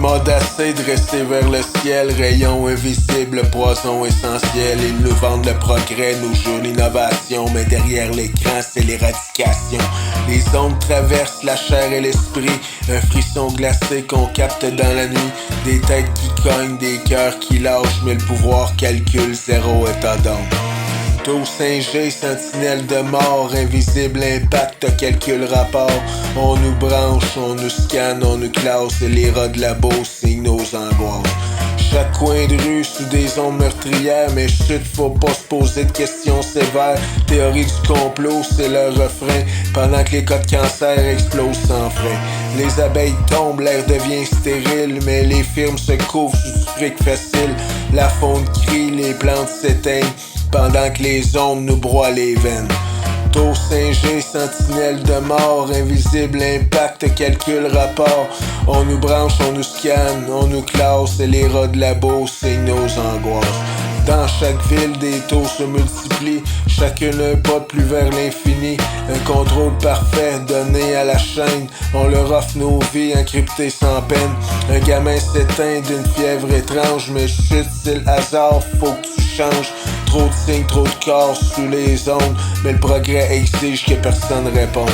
Modacés dressés vers le ciel, rayons invisibles, poison essentiel. Ils nous vendent le progrès, nous jurent l'innovation, mais derrière l'écran c'est l'éradication. Les ondes traversent la chair et l'esprit, un frisson glacé qu'on capte dans la nuit. Des têtes qui cognent, des cœurs qui lâchent, mais le pouvoir calcule, zéro état d'âme. Taux 5G, sentinelle de mort, invisible impact, calcul rapport. On nous branche, on nous scanne, on nous classe, et les rats de labo signent nos angoisses. Chaque coin de rue sous des ondes meurtrières, mais chut, faut pas se poser de questions sévères. Théorie du complot, c'est le refrain, pendant que les cas de cancer explosent sans frein. Les abeilles tombent, l'air devient stérile, mais les firmes se couvrent sous du fric facile. La faune crie, les plantes s'éteignent, pendant que les ondes nous broient les veines. Taux 5G, sentinelle de mort, invisible impact, calcul rapport. On nous branche, on nous scanne, on nous classe, et les rats de labo signent nos angoisses. Dans chaque ville, des taux se multiplient, chacune un pas plus vers l'infini. Un contrôle parfait donné à la chaîne, on leur offre nos vies encryptées sans peine. Un gamin s'éteint d'une fièvre étrange, mais chut, c'est le hasard, faut que tu changes. Trop de signes, trop de corps sous les ondes, mais le progrès exige que personne réponde.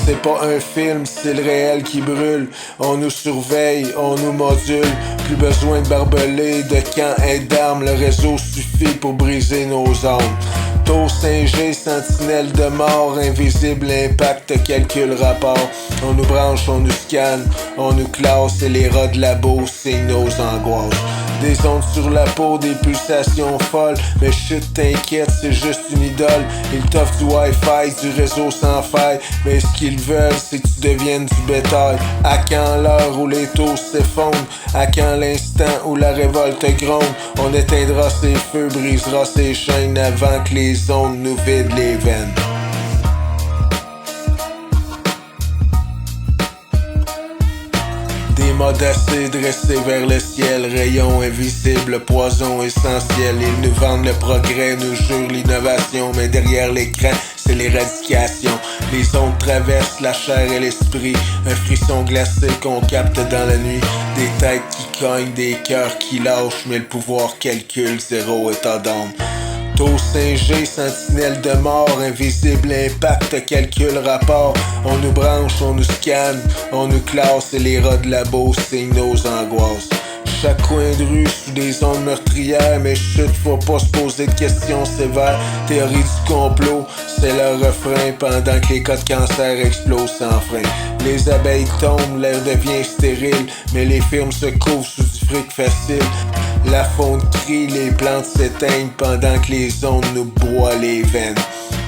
C'est pas un film, c'est le réel qui brûle. On nous surveille, on nous module. Plus besoin de barbelés, de camps et d'armes. Le réseau suffit pour briser nos armes. Taux 5G, sentinelle de mort, invisible impact, calcul rapport. On nous branche, on nous scanne, on nous classe, et les rats de labo signent nos angoisses. Des ondes sur la peau, des pulsations folles, mais chut, t'inquiète, c'est juste une idole. Ils t'offrent du Wi-Fi, du réseau sans faille, mais ce qu'ils veulent, c'est que tu deviennes du bétail. À quand l'heure où les taux s'effondrent? À quand l'instant où la révolte gronde? On éteindra ses feux, brisera ses chaînes avant que les ondes nous vident les veines. Des modacés dressés vers le ciel, rayons invisibles, poison essentiel. Ils nous vendent le progrès, nous jurent l'innovation, mais derrière l'écran c'est l'éradication. Les ondes traversent la chair et l'esprit, un frisson glacé qu'on capte dans la nuit. Des têtes qui cognent, des cœurs qui lâchent, mais le pouvoir calcule, zéro état d'âme. Taux 5G, sentinelle de mort, invisible impact, calcul rapport. On nous branche, on nous scanne, on nous classe, et les rats de labo signent nos angoisses. Chaque coin de rue sous des ondes meurtrières, mais chut, faut pas se poser de questions sévères. Théorie du complot, c'est le refrain, pendant que les cas de cancer explosent sans frein. Les abeilles tombent, l'air devient stérile, mais les firmes se couvrent sous du fric facile. La faune crie, les plantes s'éteignent, pendant que les ondes nous broient les veines.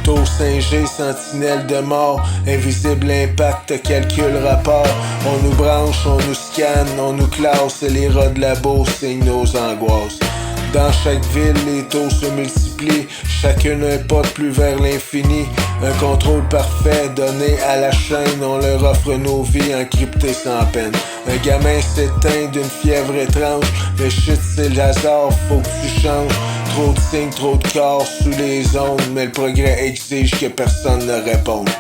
Taux 5G, sentinelle de mort, invisible impact, calcul rapport. On nous branche, on nous scanne, on nous classe, et les rats de labo signent nos angoisses. Dans chaque ville, les taux se multiplient, chacune un pas de plus vers l'infini. Un contrôle parfait donné à la chaîne, on leur offre nos vies encryptées sans peine. Un gamin s'éteint d'une fièvre étrange, mais chut, c'est le hasard, faut que tu changes. Trop de signes, trop de corps sous les ondes, mais le progrès exige que personne ne réponde.